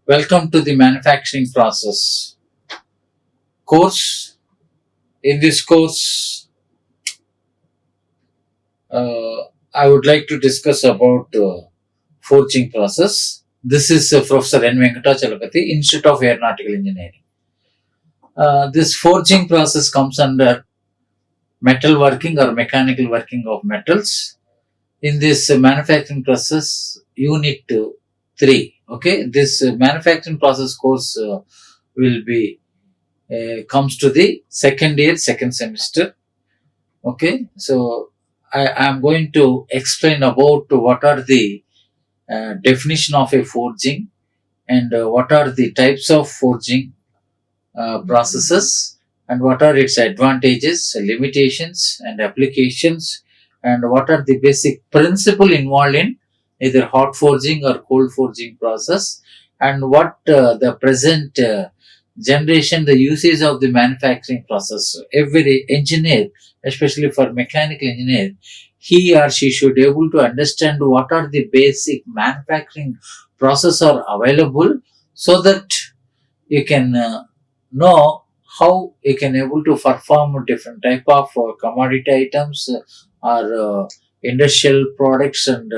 Welcome to the manufacturing process course. In this course, I would like to discuss about forging process. This is Professor N. Venkatachalapathi, Institute of Aeronautical Engineering. This forging process comes under metal working or mechanical working of metals. In this manufacturing process, Unit 3. Okay, this manufacturing process course will be comes to the second year, second semester. Okay, so I am going to explain about what are the definition of a forging and what are the types of forging processes and what are its advantages, limitations and applications, and what are the basic principle involved in either hot forging or cold forging process, and what the present generation, the usage of the manufacturing process. Every engineer, especially for mechanical engineer, he or she should be able to understand what are the basic manufacturing process are available, so that you can know how you can able to perform different type of commodity items or industrial products, and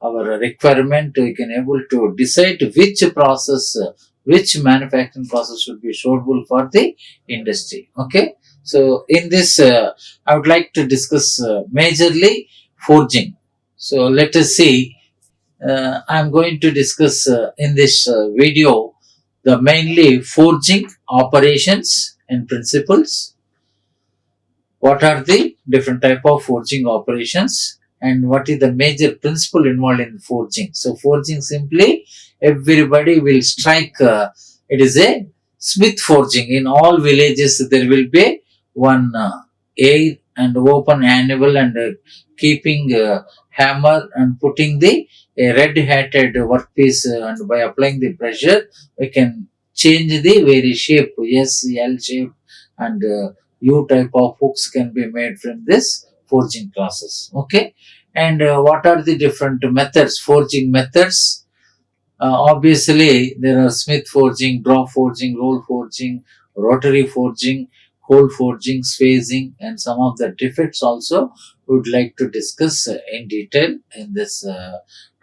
our requirement, we can able to decide which process, which manufacturing process should be suitable for the industry. Okay, so in this I would like to discuss majorly forging. So let us see. I am going to discuss in this video the mainly forging operations and principles. What are the different type of forging operations and what is the major principle involved in forging? So forging, simply everybody will strike. It is a smith forging. In all villages there will be one air and open anvil and keeping hammer and putting the red-hatted workpiece, and by applying the pressure we can change the various shape, S, L shape, and U type of hooks can be made from this forging process. Okay, and what are the different methods, forging methods? Obviously there are smith forging, drop forging, roll forging, rotary forging, hole forging, spacing, and some of the defects also we would like to discuss in detail in this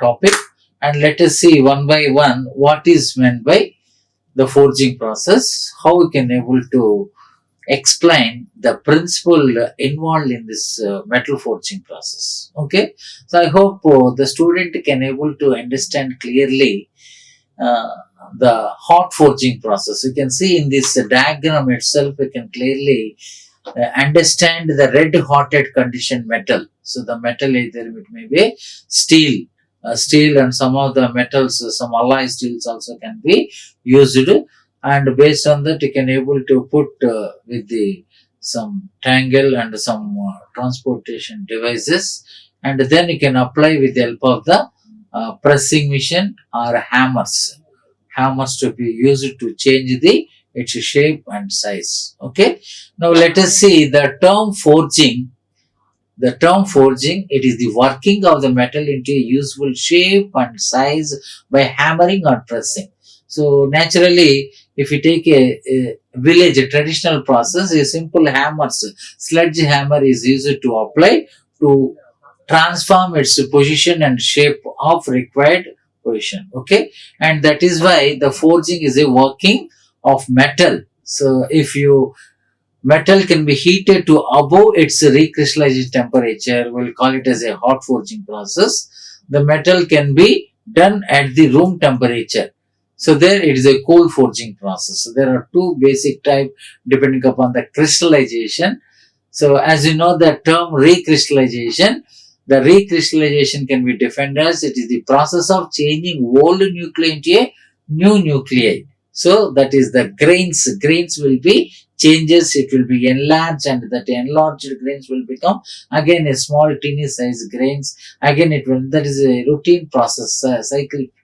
topic. And let us see one by one what is meant by the forging process, how we can able to explain the principle involved in this metal forging process. Okay, so I hope the student can able to understand clearly the hot forging process. You can see in this diagram itself, we can clearly understand the red hotted condition metal. So the metal, either it may be steel, and some of the metals, some alloy steels also can be used, and based on that you can able to put with the some tangle and some transportation devices, and then you can apply with the help of the pressing machine or hammers to be used to change the its shape and size. Okay, now let us see the term forging. The term forging, it is the working of the metal into a useful shape and size by hammering or pressing. So naturally, if you take a village, a traditional process, a simple hammers, sledge hammer is used to apply to transform its position and shape of required position. Okay, and that is why the forging is a working of metal. So if you metal can be heated to above its recrystallization temperature, we'll call it as a hot forging process. The metal can be done at the room temperature. So there it is a cold forging process. So there are two basic type depending upon the crystallization. So as you know the term recrystallization, the recrystallization can be defined as it is the process of changing old nuclei into a new nuclei. So that is the grains. Grains will be changes, it will be enlarged, and that enlarged grains will become again a small teeny size grains. Again it will, that is a routine process,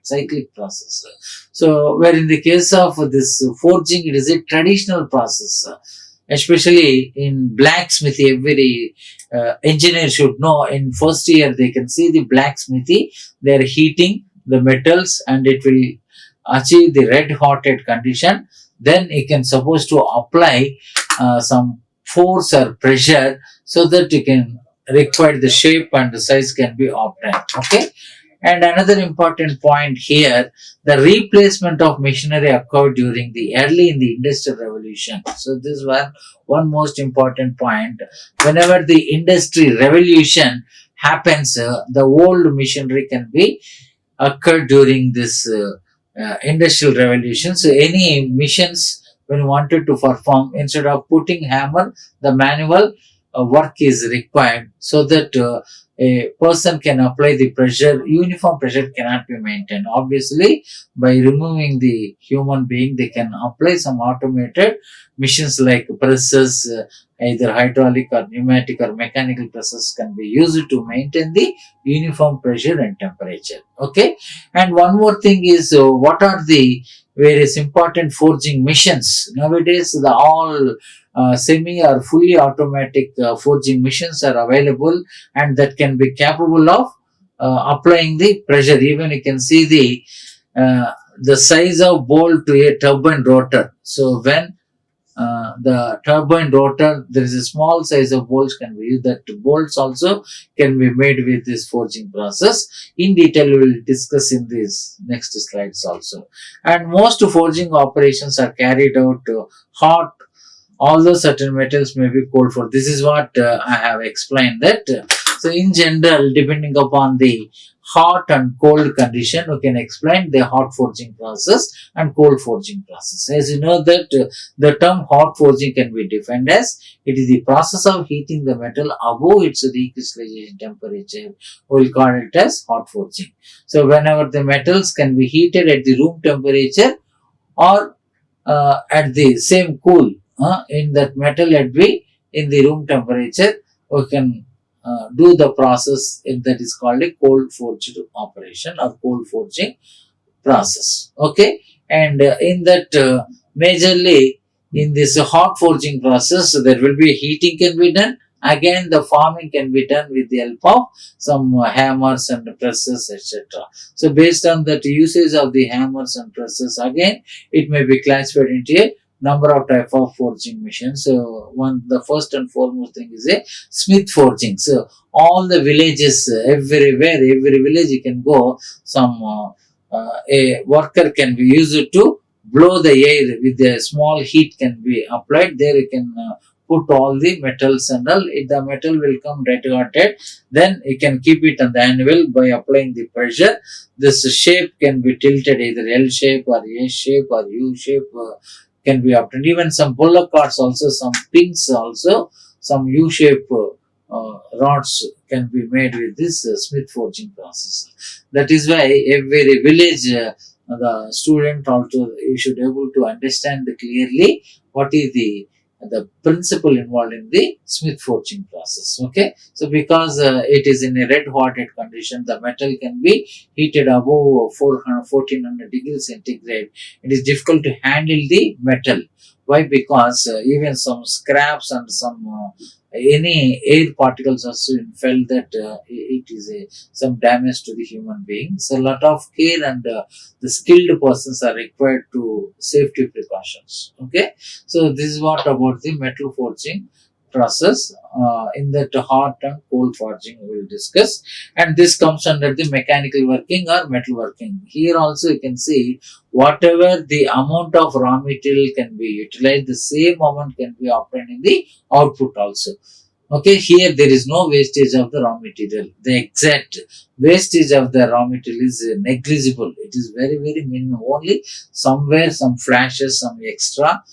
cyclic process. So where in the case of this forging, it is a traditional process, especially in blacksmithy. Every engineer should know, in first year they can see the blacksmithy, they are heating the metals and it will achieve the red hotted condition. Then you can supposed to apply some force or pressure so that you can require the shape and the size can be obtained. Okay. And another important point here, the replacement of machinery occurred during the early in the industrial revolution. So this was one most important point. Whenever the industry revolution happens, the old machinery can be occurred during this industrial revolution. So any missions when wanted to perform, instead of putting hammer, the manual work is required so that a person can apply the pressure. Uniform pressure cannot be maintained. Obviously, by removing the human being, they can apply some automated machines like presses, either hydraulic or pneumatic or mechanical presses can be used to maintain the uniform pressure and temperature. Okay. And one more thing is, what are the various important forging machines? Nowadays, the all semi or fully automatic forging machines are available, and that can be capable of applying the pressure. Even you can see the size of bolt to a turbine rotor. So when the turbine rotor, there is a small size of bolts can be used. That bolts also can be made with this forging process. In detail, we will discuss in these next slides also. And most forging operations are carried out hot, although certain metals may be cold for. This is what I have explained that. So in general, depending upon the hot and cold condition, we can explain the hot forging process and cold forging process. As you know that the term hot forging can be defined as it is the process of heating the metal above its recrystallization temperature. We will call it as hot forging. So whenever the metals can be heated at the room temperature or at the same cool in that metal at be in the room temperature, we can do the process that is called a cold forged operation or cold forging process. Okay. And in that majorly in this hot forging process, there will be heating can be done. Again, the forming can be done with the help of some hammers and presses, etc. So based on that usage of the hammers and presses, again it may be classified into a number of type of forging machines. So the first and foremost thing is a smith forging. So all the villages, everywhere, every village you can go, some a worker can be used to blow the air with a small heat can be applied. There you can put all the metals and all. The metal will come red hotted. Then you can keep it on the anvil by applying the pressure. This shape can be tilted either L shape or A shape or U shape can be obtained. Even some bullock carts also, some pins also, some U shape rods can be made with this smith forging process. That is why every village the student also you should able to understand clearly what is the principle involved in the smith forging process. Okay. So because it is in a red hotted condition, the metal can be heated above 1400 degrees centigrade. It is difficult to handle the metal. Why? Because even some scraps and some any air particles also felt that it is some damage to the human being. So a lot of care and the skilled persons are required to safety precautions. Okay. So this is what about the metal forging process. In that hot and cold forging we will discuss, and this comes under the mechanical working or metal working. Here also you can see whatever the amount of raw material can be utilized, the same amount can be obtained in the output also. Okay, here there is no wastage of the raw material. The exact wastage of the raw material is negligible. It is very, very minimum. Only somewhere some flashes, some extra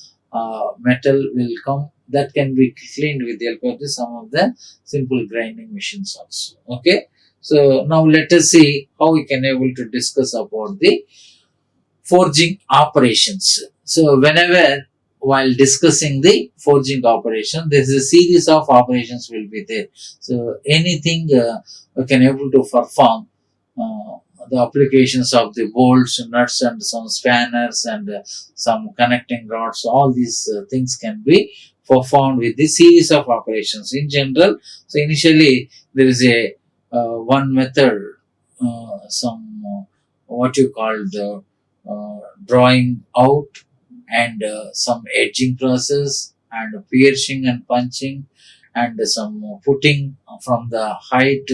metal will come that can be cleaned with the help of some of the simple grinding machines also. Okay. So now let us see how we can able to discuss about the forging operations. So whenever while discussing the forging operation, there is a series of operations will be there. So anything we can able to perform, uh, the applications of the bolts, nuts, and some spanners, and some connecting rods, all these things can be performed with the series of operations in general. So initially there is a one method, some what you call the drawing out, and some edging process, and piercing and punching, and some putting from the height,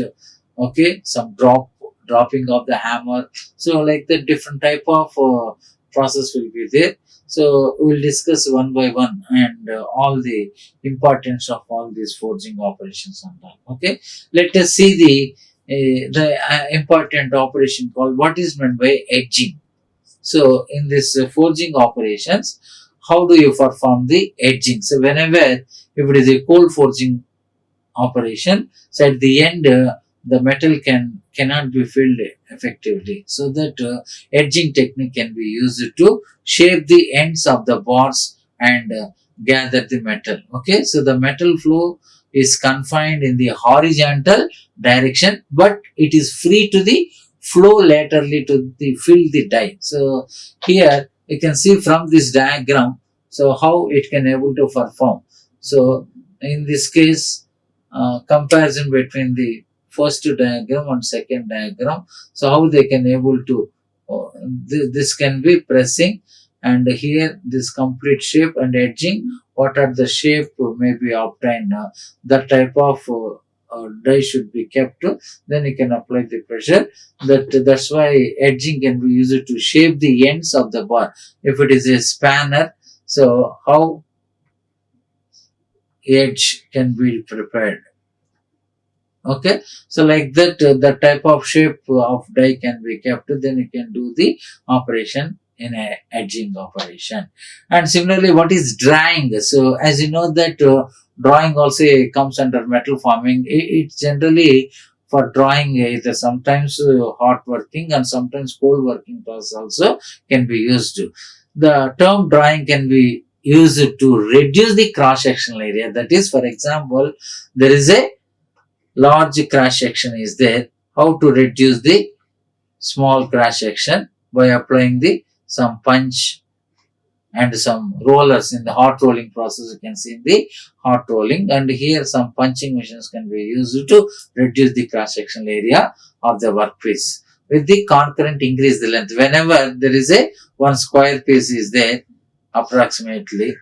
okay, some dropping of the hammer. So like the different type of process will be there. So we'll discuss one by one, and all the importance of all these forging operations on that. Okay, let us see the important operation called what is meant by edging. So in this forging operations, how do you perform the edging? So whenever if it is a cold forging operation, so at the end the metal cannot be filled effectively. So that edging technique can be used to shape the ends of the bars and gather the metal. Okay, so the metal flow is confined in the horizontal direction, but it is free to the flow laterally to the fill the die. So here you can see from this diagram, so how it can able to perform. So in this case, comparison between the first diagram and second diagram, so how they can able to this can be pressing, and here this complete shape and edging, what are the shape may be obtained, that type of die should be kept, then you can apply the pressure. That's why edging can be used to shape the ends of the bar. If it is a spanner, so how edge can be prepared. Okay, so like that, the type of shape of die can be kept, then you can do the operation in a edging operation. And similarly, what is drying? So as you know that drawing also comes under metal forming. It's generally for drawing either sometimes hot working and sometimes cold working process also can be used. The term drawing can be used to reduce the cross sectional area. That is, for example, there is a large cross section is there. How to reduce the small cross section? By applying the some punch and some rollers in the hot rolling process. You can see in the hot rolling, and here some punching machines can be used to reduce the cross sectional area of the workpiece. With the concurrent increase the length, whenever there is a one square piece is there, approximately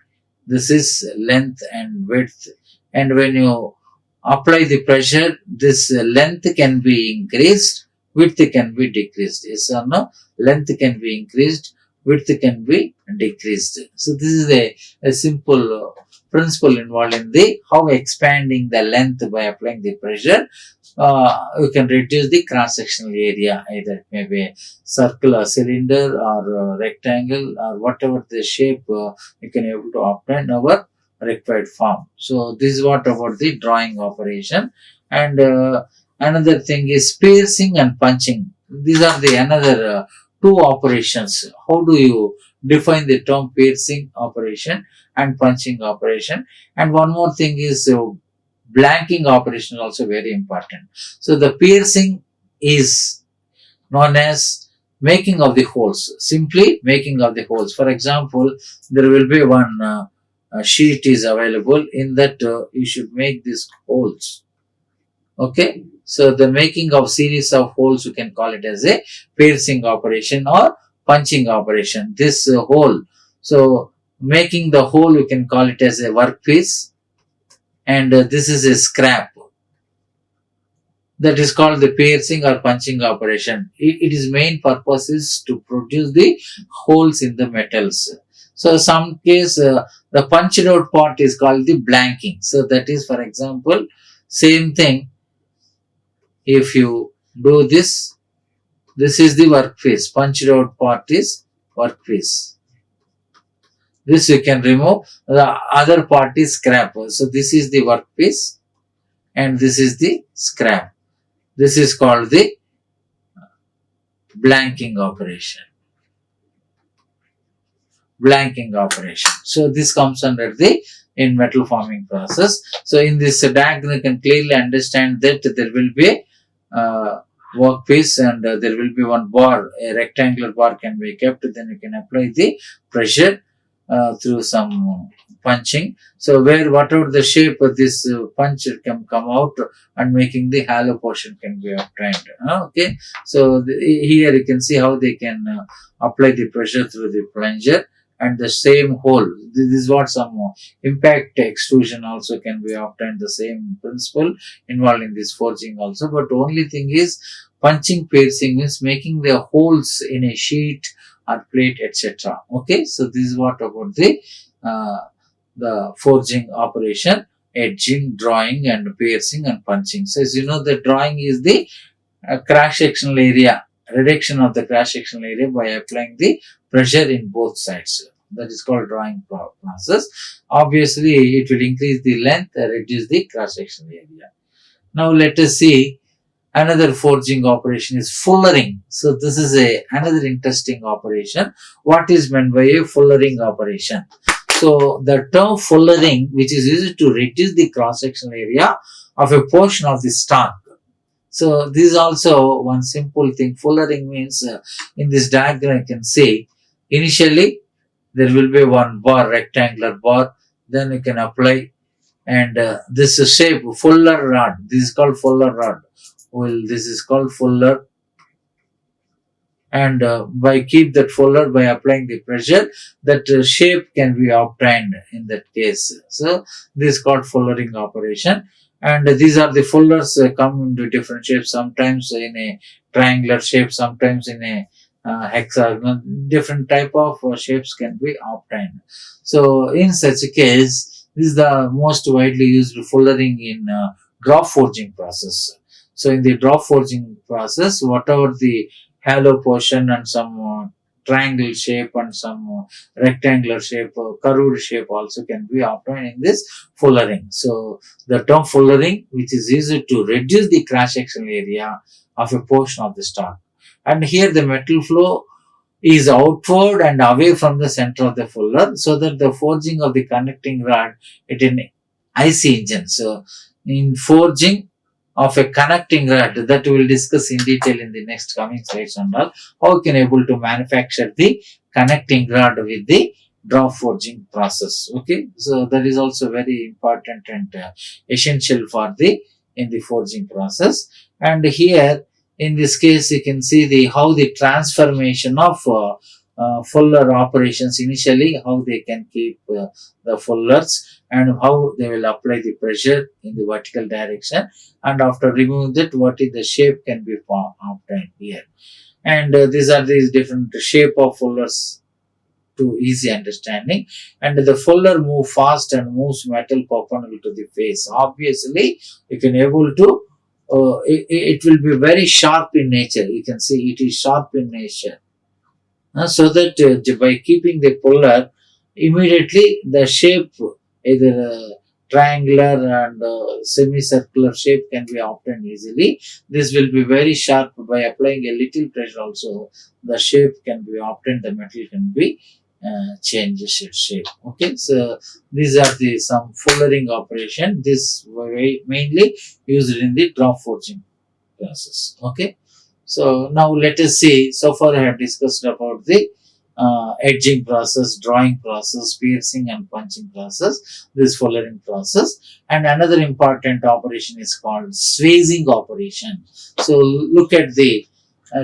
this is length and width, and when you apply the pressure, this length can be increased, width can be decreased. Yes or no? Length can be increased, width can be decreased. So this is a simple principle involved in the how expanding the length by applying the pressure. You can reduce the cross sectional area, either it may be a circle, a cylinder, or a rectangle, or whatever the shape you can able to obtain our required form. So this is what about the drawing operation. And another thing is piercing and punching. These are the another two operations. How do you define the term piercing operation and punching operation? And one more thing is blanking operation, also very important. So the piercing is known as making of the holes, simply making of the holes. For example, there will be one sheet is available, in that you should make these holes. Okay, so the making of series of holes, you can call it as a piercing operation or punching operation. This hole, so making the hole, you can call it as a workpiece, and this is a scrap, that is called the piercing or punching operation. Its main purpose is to produce the holes in the metals. So some case the punched out part is called the blanking. So that is, for example, same thing. If you do this, this is the workpiece. Punched out part is workpiece. This you can remove. The other part is scrap. So this is the workpiece, and this is the scrap. This is called the blanking operation. blanking operation. So this comes under the in metal forming process. So in this diagram you can clearly understand that there will be a workpiece, and there will be one bar, a rectangular bar can be kept. Then you can apply the pressure through some punching. So where whatever the shape of this punch can come out, and making the hollow portion can be obtained. Okay, so here you can see how they can apply the pressure through the plunger, and the same hole. This is what some impact extrusion also can be obtained. The same principle involved in this forging also, but only thing is punching piercing means making the holes in a sheet or plate, etc. Okay, so this is what about uh, the forging operation: edging, drawing, and piercing and punching. So as you know, the drawing is the cross sectional area, reduction of the cross sectional area by applying the pressure in both sides. That is called drawing process. Obviously, it will increase the length, reduce the cross sectional area. Now let us see another forging operation is fullering. So this is another interesting operation. What is meant by a fullering operation? So the term fullering, which is used to reduce the cross sectional area of a portion of the stock. So this is also one simple thing. Fullering means in this diagram you can see initially there will be one bar, rectangular bar. Then you can apply, and this is shape fuller rod. This is called fuller rod. Well, this is called fuller, and by keep that fuller by applying the pressure, that shape can be obtained in that case. So this is called fullering operation, and these are the fullers come into different shapes, sometimes in a triangular shape, sometimes in a hexagonal. Different type of shapes can be obtained. So in such a case, this is the most widely used fullering in drop forging process. So in the drop forging process, whatever the hollow portion and some triangle shape and some rectangular shape, curved shape also can be obtained in this fullering. So the term fullering, which is used to reduce the cross sectional area of a portion of the stock. And here the metal flow is outward and away from the center of the fuller, so that the forging of the connecting rod it in IC engine. So in forging of a connecting rod, that we will discuss in detail in the next coming slides and all, how we can able to manufacture the connecting rod with the drop forging process. Okay, so that is also very important and essential for the in the forging process. And here in this case you can see the how the transformation of fuller operations initially, how they can keep the fullers, and how they will apply the pressure in the vertical direction, and after removing that, what is the shape can be obtained here. And these are these different shape of fullers to easy understanding. And the fuller move fast and moves metal perpendicular to the face. Obviously you can able to it will be very sharp in nature. You can see it is sharp in nature. So that by keeping the puller, immediately the shape, either triangular and semicircular shape, can be obtained easily. This will be very sharp. By applying a little pressure also, the shape can be obtained, the metal can be changes its shape. Okay, so these are the some fullering operation. This mainly used in the drop forging process. Okay, so now let us see. So far I have discussed about the edging process, drawing process, piercing and punching process, this fullering process. And another important operation is called swishing operation. So look at the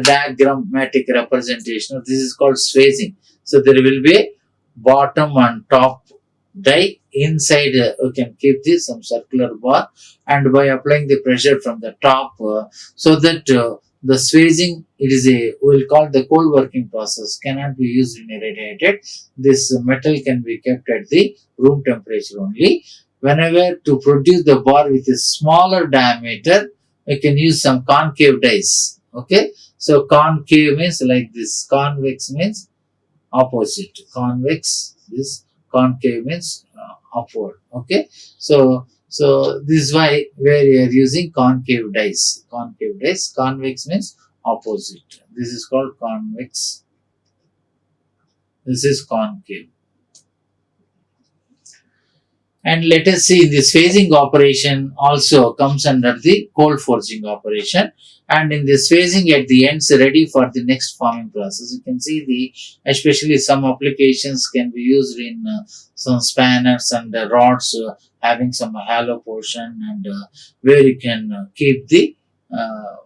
diagrammatic representation. This is called swishing. So there will be a bottom and top die. Inside you can keep this some circular bar, and by applying the pressure from the top, so that the swishing, it is a, we will call the cold working process, cannot be used in a radiated. This metal can be kept at the room temperature only. Whenever to produce the bar with a smaller diameter, you can use some concave dies. Okay, so concave means like this, convex means opposite, convex, this concave means upward. Okay, so this is why where you are using concave dies. Concave dies. Convex means opposite. This is called convex This is concave. And let us see, this phasing operation also comes under the cold forging operation. And in this phasing at the ends ready for the next forming process. You can see especially some applications can be used in some spanners and rods having some hollow portion, and where you can keep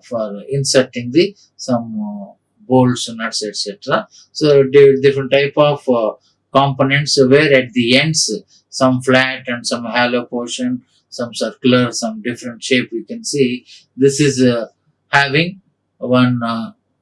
for inserting some bolts, nuts, etc. So different type of components where at the ends some flat and some hollow portion, some circular, some different shape. You can see this is having one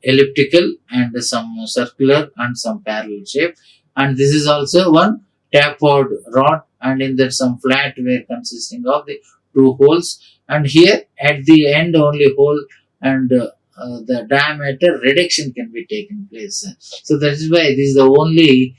elliptical and some circular and some parallel shape, and this is also one tapered rod, and in that some flat were consisting of the two holes, and here at the end only hole, and the diameter reduction can be taken place. So that is why this is the only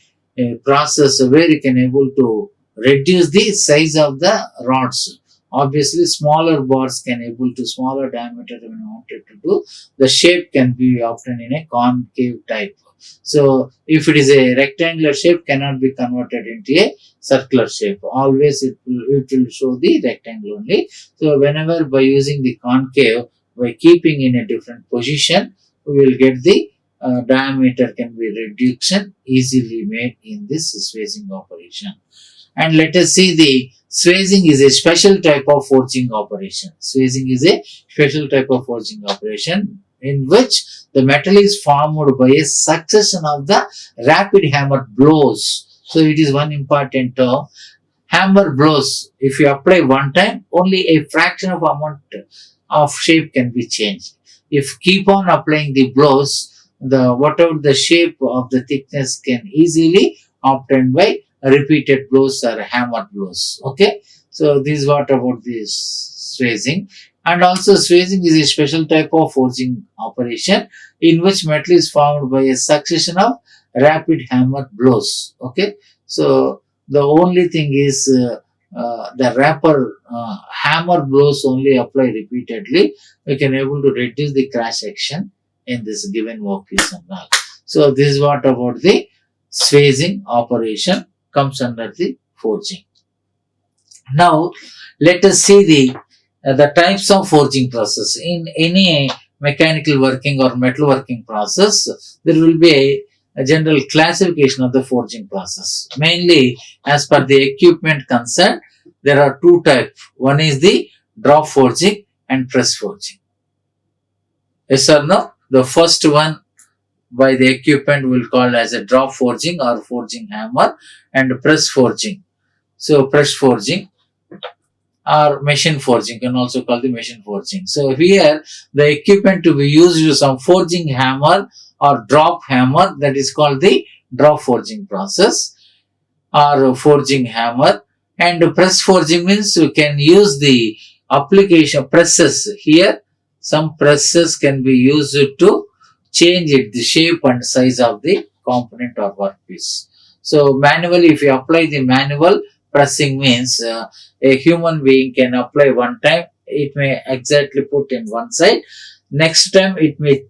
process where you can able to reduce the size of the rods. Obviously, smaller bars can able to smaller diameter when wanted to do. The shape can be often in a concave type. So, if it is a rectangular shape, cannot be converted into a circular shape. Always it will show the rectangle only. So, whenever by using the concave, by keeping in a different position, we will get the diameter can be reduction easily made in this swishing operation. And let us see, the swishing is a special type of forging operation. Swishing is a special type of forging operation in which the metal is formed by a succession of the rapid hammer blows. So it is one important term. Hammer blows, if you apply one time, only a fraction of amount of shape can be changed. If keep on applying the blows, the whatever the shape of the thickness can easily obtained by repeated blows or hammer blows. Okay, so this is what about this swishing. And also swishing is a special type of forging operation in which metal is formed by a succession of rapid hammer blows. Okay, so the only thing is the rapper hammer blows only apply repeatedly. We can able to reduce the cross section in this given workpiece and all. So this is what about the swishing operation comes under the forging. Now let us see the types of forging process. In any mechanical working or metal working process, there will be a general classification of the forging process. Mainly as per the equipment concerned, there are two types. One is the drop forging and press forging. Yes or no? The first one by the equipment will call as a drop forging or forging hammer, and press forging. So press forging or machine forging can also call the machine forging. So here the equipment to be used is some forging hammer or drop hammer, that is called the drop forging process or forging hammer. And press forging means you can use the application presses. Here some presses can be used to change it, the shape and size of the component or workpiece. So manually, if you apply the manual pressing means a human being can apply one time, it may exactly put in one side. Next time it may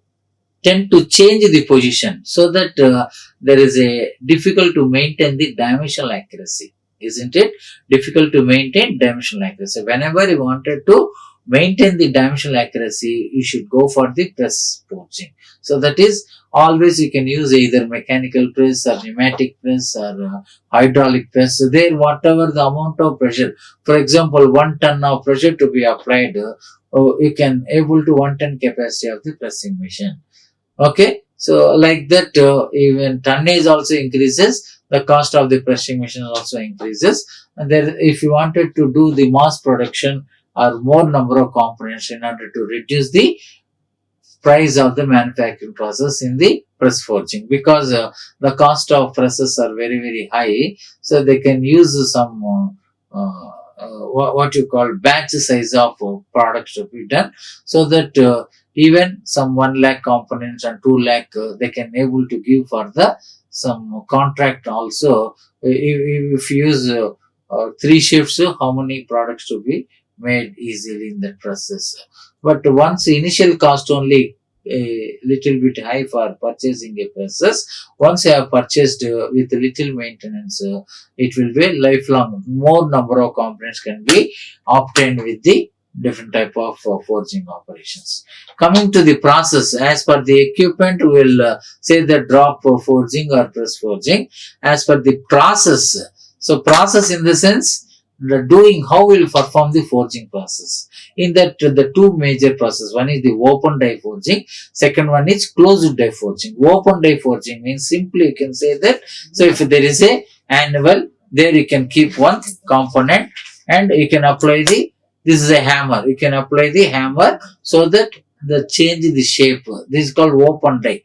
tend to change the position, so that there is a difficult to maintain the dimensional accuracy. Isn't it? Difficult to maintain dimensional accuracy. Whenever you wanted to maintain the dimensional accuracy, you should go for the press forging. So that is always you can use either mechanical press or pneumatic press or hydraulic press. So there whatever the amount of pressure, for example 1 ton of pressure to be applied, you can able to 1 ton capacity of the pressing machine. Okay, so like that even tonnage also increases, the cost of the pressing machine also increases, and then if you wanted to do the mass production or more number of components in order to reduce the price of the manufacturing process in the press forging, because the cost of presses are very high, so they can use some what you call batch size of products to be done, so that even some 1 lakh components and 2 lakh they can able to give for the some contract also. If you use 3 shifts, how many products to be made easily in that process. But once initial cost only a little bit high for purchasing a presses. Once you have purchased with little maintenance, it will be lifelong. More number of components can be obtained with the different type of forging operations. Coming to the process, as per the equipment, we will say the drop forging or press forging. As per the process, so process in the sense the doing, how we will perform the forging process. In that, the two major process, one is the open die forging, second one is closed die forging. Open die forging means simply you can say that, so if there is a anvil, there you can keep one component and you can apply the, this is a hammer, you can apply the hammer so that the change the shape. This is called open die.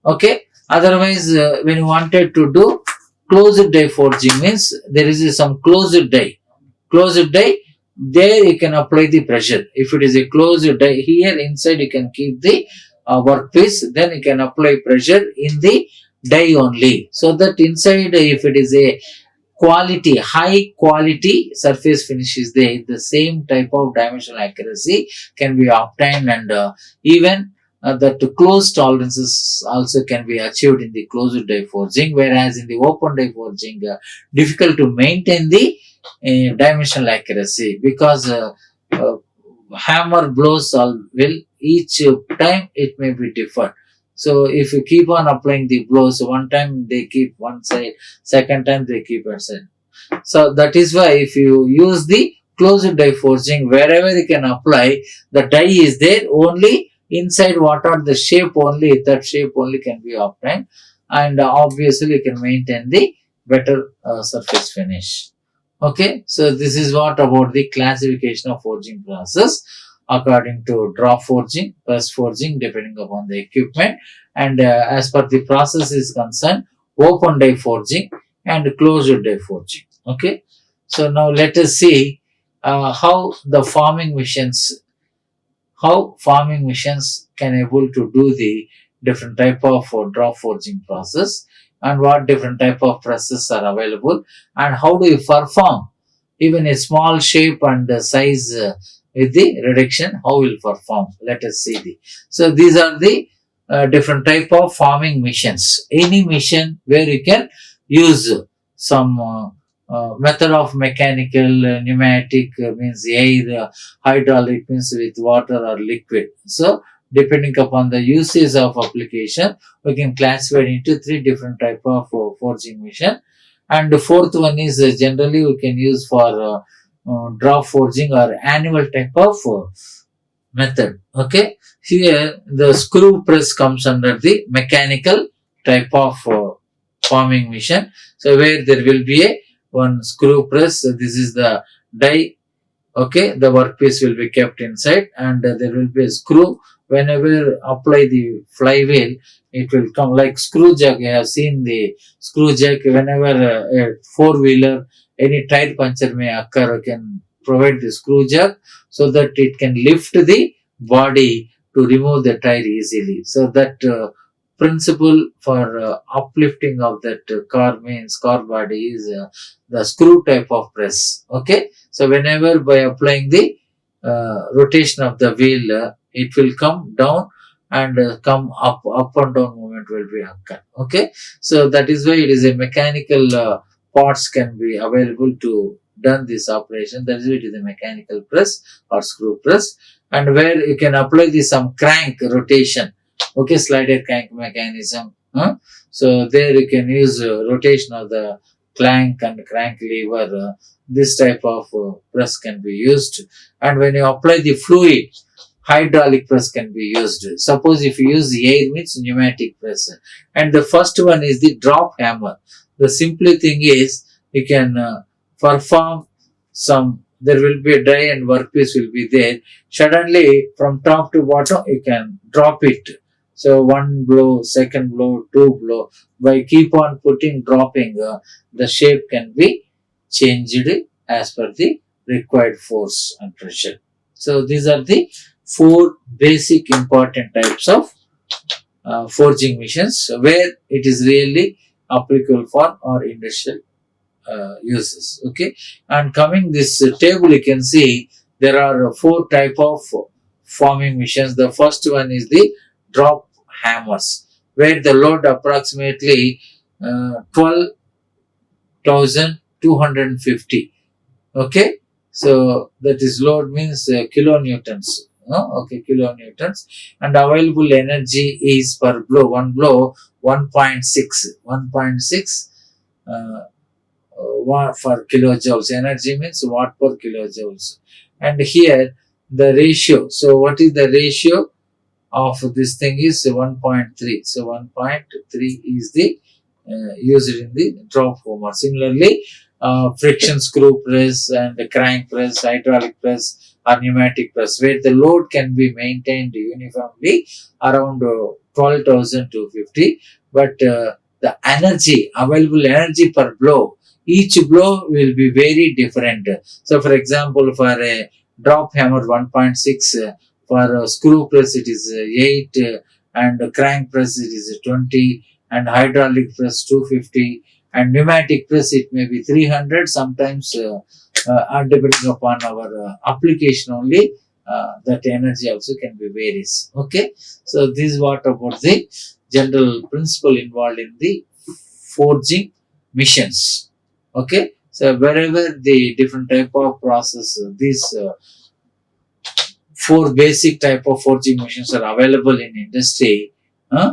Okay. Otherwise, when you wanted to do closed die forging means there is some closed die. Closed die, there you can apply the pressure. If it is a closed die, here inside you can keep the workpiece, then you can apply pressure in the die only. So that inside, if it is a quality, high quality surface finish is there, the same type of dimensional accuracy can be obtained, and even that closed tolerances also can be achieved in the closed die forging, whereas in the open die forging, difficult to maintain the dimensional accuracy because hammer blows all will each time it may be different. So if you keep on applying the blows, one time they keep one side, second time they keep one side. So that is why if you use the closed die forging, wherever you can apply, the die is there, only inside what are the shape only, that shape only can be obtained, and obviously you can maintain the better surface finish. Okay, so this is what about the classification of forging process according to drop forging, press forging, depending upon the equipment, and as per the process is concerned, open die forging and closed die forging. Okay, so now let us see how the farming machines, how farming machines can able to do the different type of drop forging process, and what different type of presses are available, and how do you perform even a small shape and size with the reduction, how will perform. Let us see the, so these are the different type of farming machines. Any machine where you can use some method of mechanical, pneumatic means air, hydraulic means with water or liquid. So depending upon the usage of application, we can classify it into three different type of forging machine. And the fourth one is generally we can use for drop forging or annual type of method. Okay, here the screw press comes under the mechanical type of forming machine. So where there will be a one screw press, this is the die. Okay, the workpiece will be kept inside, and there will be a screw. Whenever apply the flywheel, it will come like screw jack. I have seen the screw jack. Whenever a four-wheeler, any tire puncture may occur, you can provide the screw jack so that it can lift the body to remove the tire easily. So that principle for uplifting of that car means car body is the screw type of press. Okay, so whenever by applying the rotation of the wheel, it will come down and come up and down movement will be occur. Okay, so that is why it is a mechanical parts can be available to done this operation. That is why it is a mechanical press or screw press, and where you can apply the some crank rotation. Okay, slider crank mechanism. So there you can use rotation of the crank and crank lever. This type of press can be used, and when you apply the fluid, hydraulic press can be used. Suppose if you use the air means pneumatic press, and the first one is the drop hammer. The simple thing is you can perform some, there will be a die and workpiece will be there. Suddenly from top to bottom you can drop it. So one blow, second blow, two blow. By keep on putting dropping, the shape can be changed as per the required force and pressure. So these are the four basic important types of forging machines where it is really applicable for our industrial uses. Okay, and coming this table, you can see there are four type of forming machines. The first one is the drop hammers, where the load approximately 12,250. Okay, so that is load means kilonewtons. No? Okay, kilonewtons, and available energy is per one blow 1.6 watt for kilojoules. Energy means watt per kilojoules. And here the ratio. So what is the ratio of this thing is 1.3. So 1.3 is the used in the drop hammer. Similarly, friction screw press and the crank press, hydraulic press or pneumatic press, where the load can be maintained uniformly around 12,250, but the energy, available energy per blow, each blow will be very different. So for example, for a drop hammer 1.6, for a screw press it is 8, and crank press it is 20, and hydraulic press 250, and pneumatic press it may be 300, sometimes depending upon our application only, that energy also can be varies. Okay, so this is what about the general principle involved in the forging missions. Okay, so wherever the different type of process, these four basic type of forging machines are available in industry.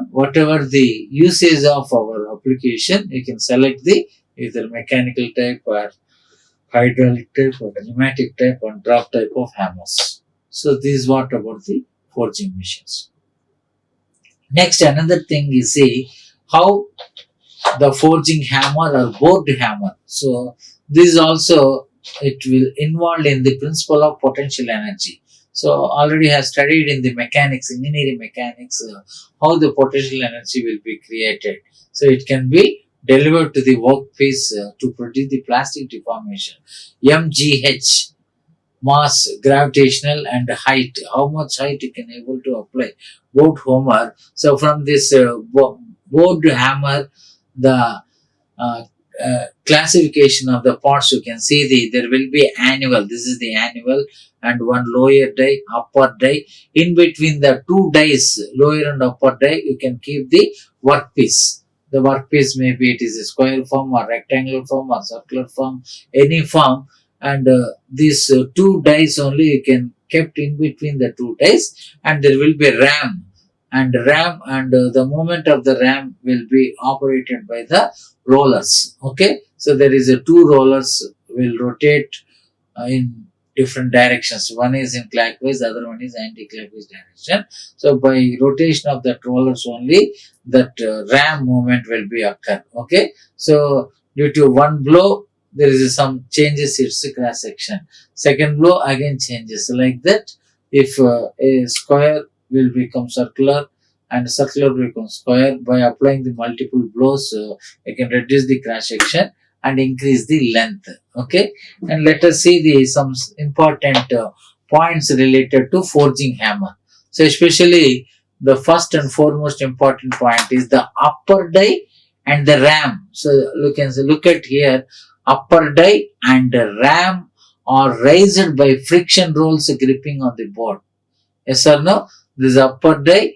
Whatever the usage of our application, you can select the either mechanical type or hydraulic type or pneumatic type or drop type of hammers. So this is what about the forging machines. Next, another thing is see how the forging hammer or bored hammer. So this is also, it will involve in the principle of potential energy. So already have studied in the mechanics, engineering mechanics, how the potential energy will be created. So it can be delivered to the workpiece to produce the plastic deformation. MGH, mass, gravitational and height. How much height you can able to apply. Bored hammer. So from this bored hammer, the classification of the parts, you can see there will be annual. This is the annual, and one lower die, upper die. In between the two dies, lower and upper die, you can keep the workpiece. The workpiece, maybe it is a square form or rectangular form or circular form, any form, and these two dies only you can kept in between the two dies, and there will be ram, and the movement of the ram will be operated by the rollers. Okay, so there is a two rollers will rotate in different directions. One is in clockwise, the other one is anti-clockwise direction. So by rotation of that rollers only, that ram movement will be occur. Okay, so due to one blow, there is some changes its cross section. Second blow again changes like that. If a square will become circular and circular will become square, by applying the multiple blows, you can reduce the cross section and increase the length. Okay, and let us see some important points related to forging hammer. So especially the first and foremost important point is the upper die and the ram. So you can look at here, upper die and the ram are raised by friction rolls gripping on the board. Yes or no? This upper die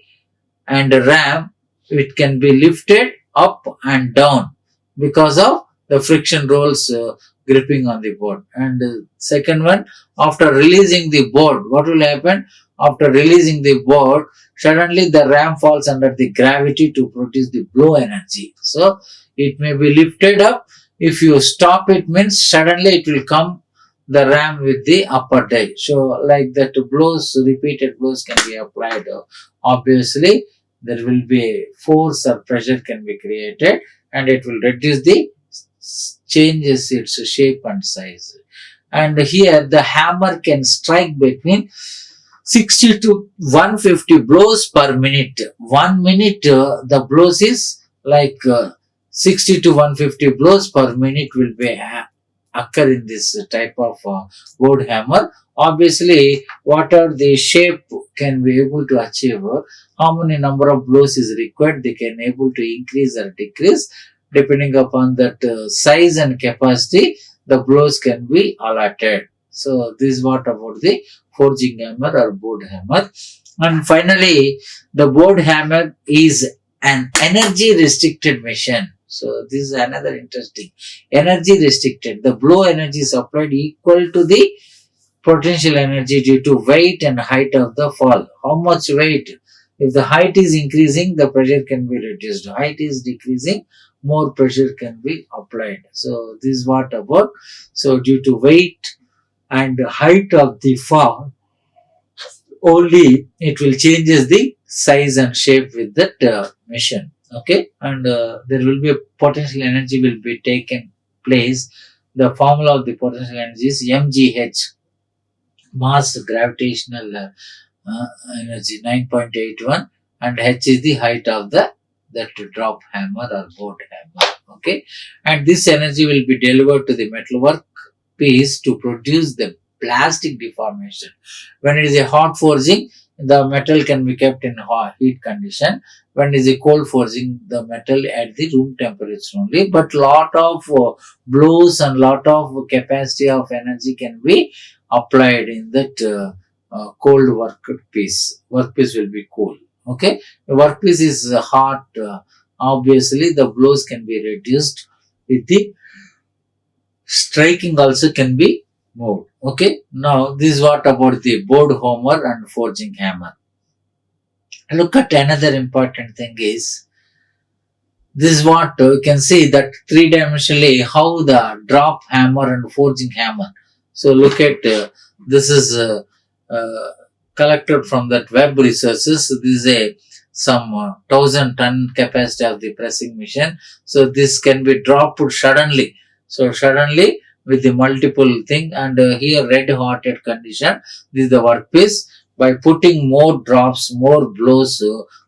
and the ram, it can be lifted up and down because of the friction rolls gripping on the board. And second one, after releasing the board, what will happen? After releasing the board, suddenly the ram falls under the gravity to produce the blow energy. So it may be lifted up. If you stop it, means suddenly it will come the ram with the upper die. So like that, blows, repeated blows can be applied. Obviously there will be a force or pressure can be created, and it will reduce the changes its shape and size. And here the hammer can strike between 60 to 150 blows per minute. 1 minute the blows is like 60 to 150 blows per minute will be occur in this type of board hammer. Obviously, what are the shape can be able to achieve, how many number of blows is required, they can able to increase or decrease depending upon that size and capacity, the blows can be allotted. So this is what about the forging hammer or board hammer. And finally, the board hammer is an energy restricted machine. So this is another interesting. Energy restricted. The blow energy is applied equal to the potential energy due to weight and height of the fall. How much weight? If the height is increasing, the pressure can be reduced. Height is decreasing, more pressure can be applied. So this is what about. So due to weight and height of the fall, only it will changes the size and shape with that machine. Okay, and there will be a potential energy will be taken place. The formula of the potential energy is mgh, mass gravitational energy 9.81, and h is the height of the that drop hammer or boat hammer. Okay, and this energy will be delivered to the metalwork piece to produce the plastic deformation. When it is a hot forging, the metal can be kept in hot heat condition. When it is a cold forging, the metal at the room temperature only. But lot of blows and lot of capacity of energy can be applied in that cold workpiece. Workpiece will be cool. Okay, the workpiece is hot. Obviously, the blows can be reduced with the striking also can be moved. Okay, now this is what about the board hammer and forging hammer. Look at another important thing is this is what you can see that three-dimensionally how the drop hammer and forging hammer. So look at this is collected from that web resources. This is a some 1,000-ton capacity of the pressing machine. So this can be dropped suddenly. So suddenly with the multiple thing, and here red hotted condition. This is the workpiece. By putting more drops, more blows,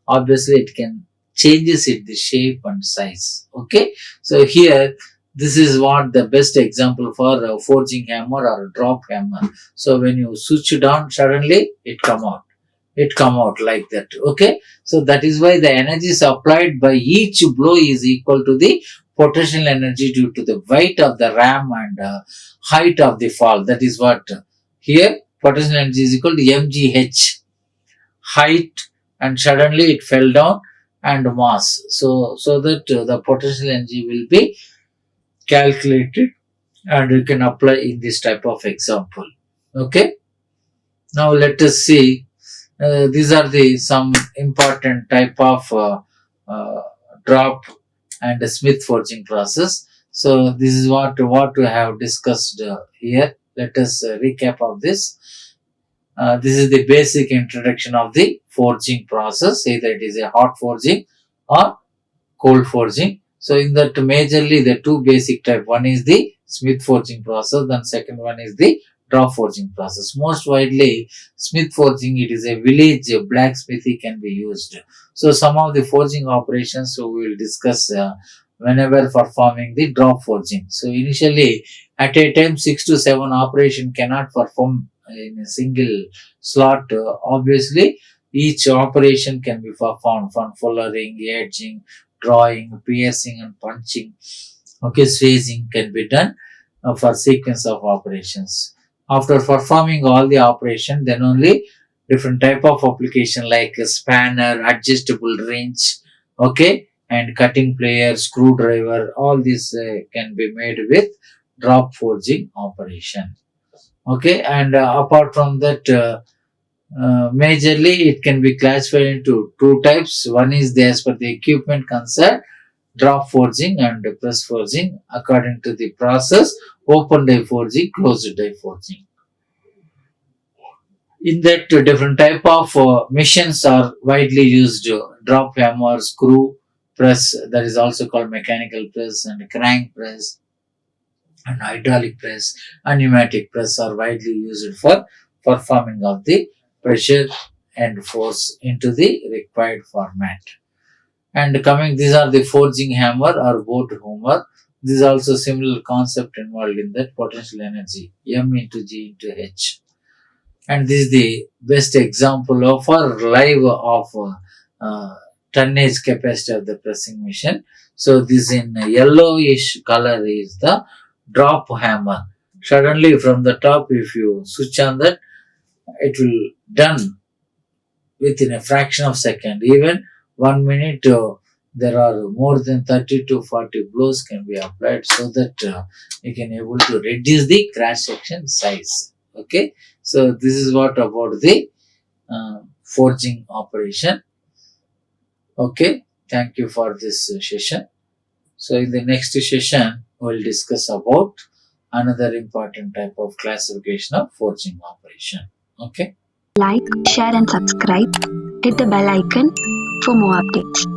obviously it can changes it the shape and size. Okay, so here this is what the best example for a forging hammer or a drop hammer. So when you switch it on, suddenly it come out like that. Okay, so that is why the energy supplied by each blow is equal to the potential energy due to the weight of the ram and height of the fall. That is what here potential energy is equal to mgh, height, and suddenly it fell down, and mass. So that the potential energy will be calculated, and you can apply in this type of example. Okay, now let us see. These are the some important type of drop and smith forging process. So this is what we have discussed here. Let us recap of this. This is the basic introduction of the forging process. Either it is a hot forging or cold forging. So in that majorly the two basic type. One is the smith forging process, then second one is the drop forging process. Most widely smith forging, it is a village blacksmithy can be used. So some of the forging operations so we will discuss whenever performing the drop forging. So initially at a time 6 to 7 operation cannot perform in a single slot. Obviously each operation can be performed from fullering, edging, drawing, piercing and punching. Okay, swishing can be done for sequence of operations. After performing all the operation, then only different type of application like a spanner, adjustable wrench, okay, and cutting plier, screwdriver, all this can be made with drop forging operation. Okay, and apart from that, majorly it can be classified into two types. One is as per the equipment concerned, drop forging and press forging according to the process, open die forging, closed die forging. In that different type of machines are widely used. Drop hammer, screw press, that is also called mechanical press, and crank press and hydraulic press and pneumatic press are widely used for performing of the pressure and force into the required format. And coming, these are the forging hammer or boat hammer. This is also similar concept involved in that potential energy M into G into H. And this is the best example of a live of tonnage capacity of the pressing machine. So this in yellowish color is the drop hammer. Suddenly from the top, if you switch on that, it will done within a fraction of second. Even 1 minute, there are more than 30 to 40 blows can be applied so that you can able to reduce the cross section size. Okay, so this is what about the forging operation. Okay, thank you for this session. So in the next session, we'll discuss about another important type of classification of forging operation. Okay. Like, share and subscribe. Hit the bell icon for more updates.